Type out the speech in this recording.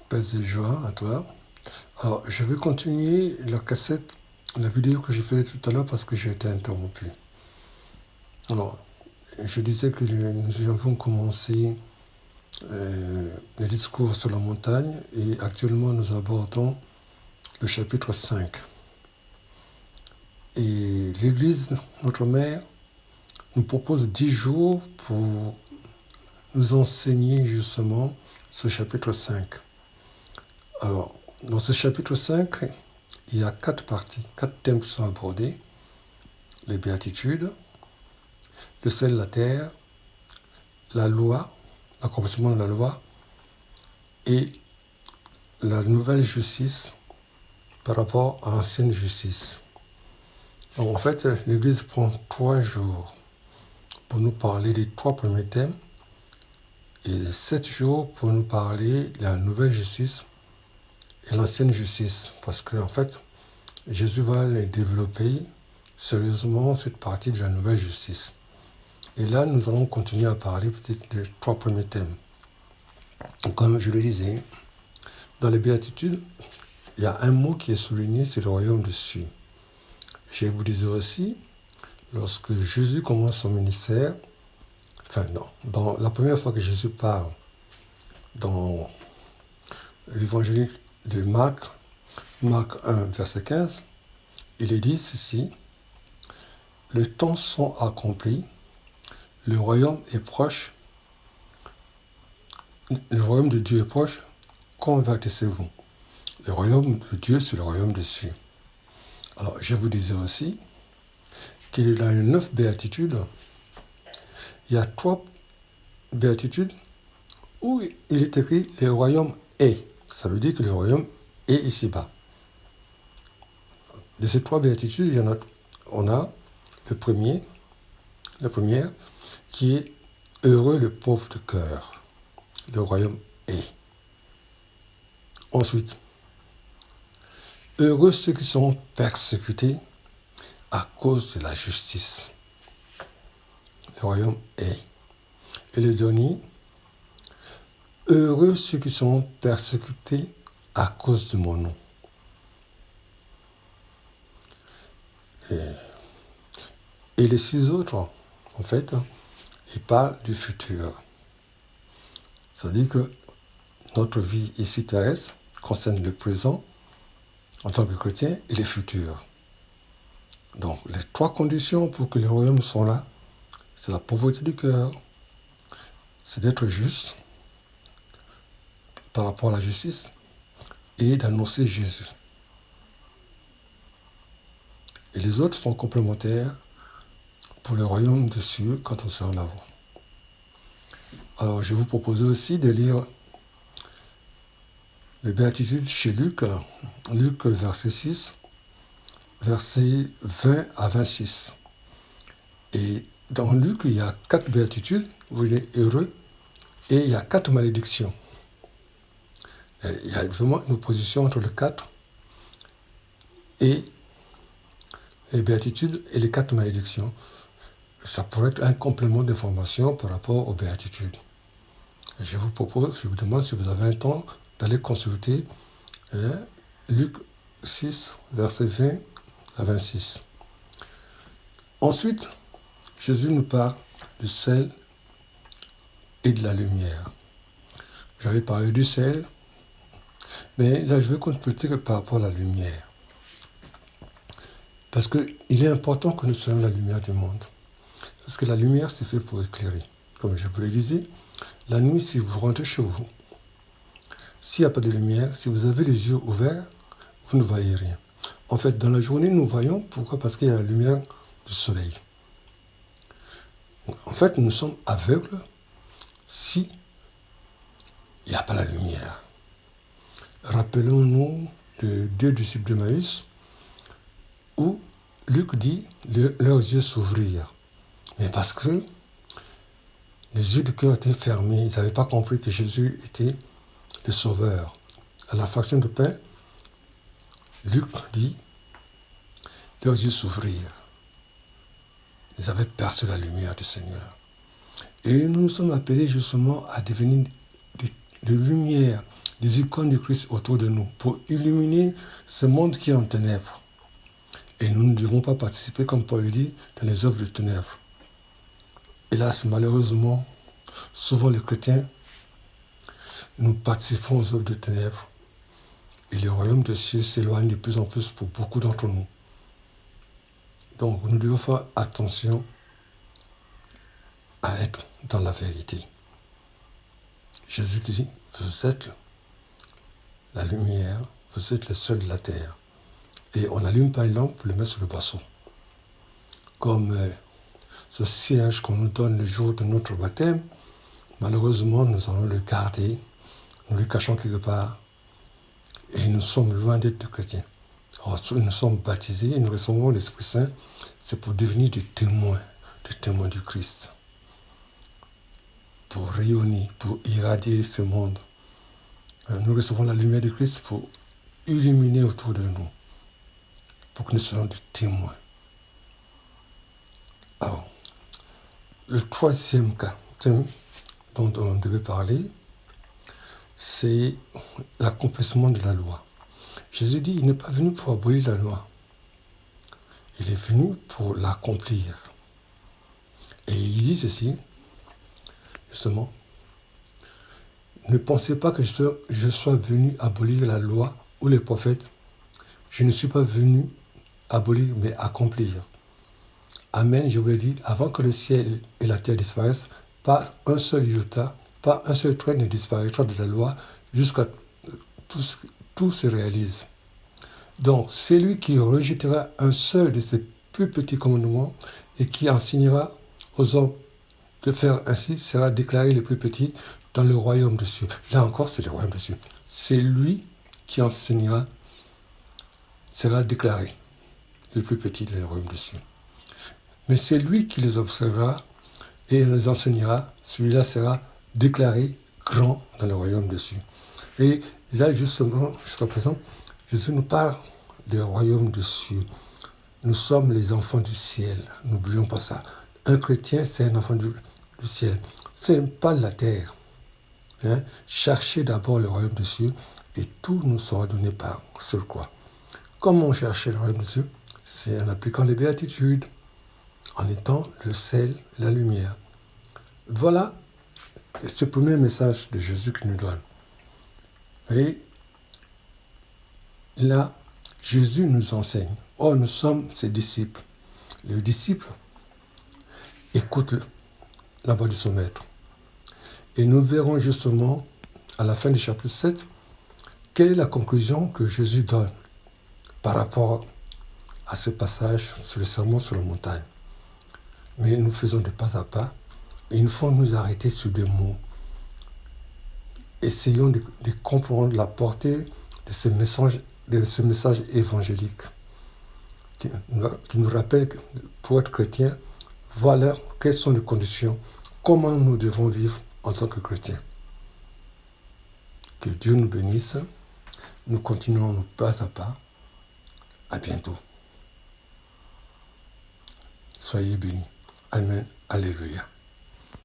Paix et joie à toi. Alors, je vais continuer la vidéo que j'ai faisais tout à l'heure parce que j'ai été interrompu. Alors, je disais que nous avons commencé les discours sur la montagne et actuellement nous abordons le chapitre 5. Et l'Église, notre mère, nous propose 10 jours pour nous enseigner justement ce chapitre 5. Alors, dans ce chapitre 5, il y a 4 parties, 4 thèmes qui sont abordés. Les béatitudes, le ciel, la terre, la loi, l'accomplissement de la loi et la nouvelle justice par rapport à l'ancienne justice. Donc en fait, l'Église prend 3 jours pour nous parler des 3 premiers thèmes et 7 jours pour nous parler de la nouvelle justice et l'ancienne justice. Parce que en fait, Jésus va les développer sérieusement cette partie de la nouvelle justice. Et là, nous allons continuer à parler peut-être des 3 premiers thèmes. Comme je le disais, dans les béatitudes, il y a un mot qui est souligné, c'est le royaume des cieux. Je vous disais aussi, lorsque Jésus commence son ministère, dans la première fois que Jésus parle dans l'évangile de Marc 1, verset 15, il est dit ceci, « Les temps sont accomplis, le royaume est proche, le royaume de Dieu est proche, convertissez-vous. » Le royaume de Dieu, c'est le royaume des cieux. Alors, je vous disais aussi qu'il y a 9 béatitudes. Il y a 3 béatitudes où il est écrit « le royaume est ». Ça veut dire que le royaume est ici-bas. De ces 3 béatitudes, on a la première, qui est « heureux le pauvre de cœur ». Le royaume est. Ensuite, heureux ceux qui sont persécutés à cause de la justice. Le royaume est. Et le dernier, heureux ceux qui sont persécutés à cause de mon nom. Et les 6 autres, en fait, ils parlent du futur. C'est-à-dire que notre vie ici terrestre concerne le présent en tant que chrétien et le futur. Donc, les 3 conditions pour que les royaumes soient là, c'est la pauvreté du cœur, c'est d'être juste par rapport à la justice et d'annoncer Jésus. Et les autres sont complémentaires pour le royaume des cieux quand on sera là-haut. Alors, je vais vous proposer aussi de lire les béatitudes chez Luc, verset 6, versets 20 à 26. Et dans Luc, il y a 4 béatitudes, vous êtes heureux, et il y a 4 malédictions. Et il y a vraiment une opposition entre le 4 et les béatitudes et les 4 malédictions. Ça pourrait être un complément d'information par rapport aux béatitudes. Et je vous demande si vous avez un temps d'aller consulter Luc 6, verset 20 à 26. Ensuite, Jésus nous parle du sel et de la lumière. J'avais parlé du sel, mais là je vais compléter par rapport à la lumière. Parce qu'il est important que nous soyons la lumière du monde. Parce que la lumière, c'est fait pour éclairer. Comme je vous le disais, la nuit, si vous rentrez chez vous, s'il n'y a pas de lumière, si vous avez les yeux ouverts, vous ne voyez rien. En fait, dans la journée, nous voyons. Pourquoi? Parce qu'il y a la lumière du soleil. En fait, nous sommes aveugles si il n'y a pas la lumière. Rappelons-nous de 2 disciples d'Emmaüs où Luc dit leurs yeux s'ouvrirent. Mais parce que les yeux du cœur étaient fermés, ils n'avaient pas compris que Jésus était le Sauveur. À la fraction de pain, Luc dit leurs yeux s'ouvrirent. Ils avaient perçu la lumière du Seigneur. Et nous sommes appelés justement à devenir de lumière des icônes du Christ autour de nous pour illuminer ce monde qui est en ténèbres. Et nous ne devons pas participer, comme Paul le dit, dans les œuvres de ténèbres. Hélas, malheureusement, souvent les chrétiens, nous participons aux œuvres de ténèbres. Et le royaume de cieux s'éloigne de plus en plus pour beaucoup d'entre nous. Donc, nous devons faire attention à être dans la vérité. Jésus dit, vous êtes la lumière, vous êtes le seul de la terre. Et on n'allume pas une lampe pour le mettre sur le boisseau. Comme ce cierge qu'on nous donne le jour de notre baptême, malheureusement, nous allons le garder, nous le cachons quelque part, et nous sommes loin d'être des chrétiens. Alors, nous sommes baptisés et nous recevons l'Esprit Saint, c'est pour devenir des témoins du Christ. Pour rayonner, pour irradier ce monde. Nous recevons la lumière du Christ pour illuminer autour de nous, pour que nous soyons des témoins. Alors, le troisième thème dont on devait parler, c'est l'accomplissement de la loi. Jésus dit, il n'est pas venu pour abolir la loi. Il est venu pour l'accomplir. Et il dit ceci, justement, ne pensez pas que je sois venu abolir la loi ou les prophètes. Je ne suis pas venu abolir, mais accomplir. Amen, je vous le dis, avant que le ciel et la terre disparaissent, pas un seul iota, pas un seul trait ne disparaîtra de la loi jusqu'à tout se réalise. Donc, celui qui rejettera un seul de ces plus petits commandements et qui enseignera aux hommes de faire ainsi sera déclaré le plus petit dans le royaume des cieux. Là encore, c'est le royaume des cieux. C'est lui qui enseignera sera déclaré le plus petit dans le royaume des cieux. Mais c'est lui qui les observera et les enseignera. Celui-là sera déclaré grand dans le royaume des cieux. Et là, justement, jusqu'à présent, Jésus nous parle du royaume des cieux. Nous sommes les enfants du ciel. N'oublions pas ça. Un chrétien, c'est un enfant du ciel. Ce n'est pas la terre. Cherchez d'abord le royaume des cieux et tout nous sera donné par sur quoi. Comment chercher le royaume des cieux? C'est en appliquant les béatitudes, en étant le sel, la lumière. Voilà ce premier message de Jésus qui nous donne. Et là, Jésus nous enseigne. Oh, nous sommes ses disciples. Le disciple écoute la voix de son maître. Et nous verrons justement, à la fin du chapitre 7, quelle est la conclusion que Jésus donne par rapport à ce passage sur le sermon sur la montagne. Mais nous faisons de pas à pas, et il faut nous arrêter sur des mots. Essayons de comprendre la portée de ce message évangélique qui nous rappelle que pour être chrétien, voilà quelles sont les conditions, comment nous devons vivre en tant que chrétiens. Que Dieu nous bénisse. Nous continuons pas à pas. À bientôt. Soyez bénis. Amen. Alléluia.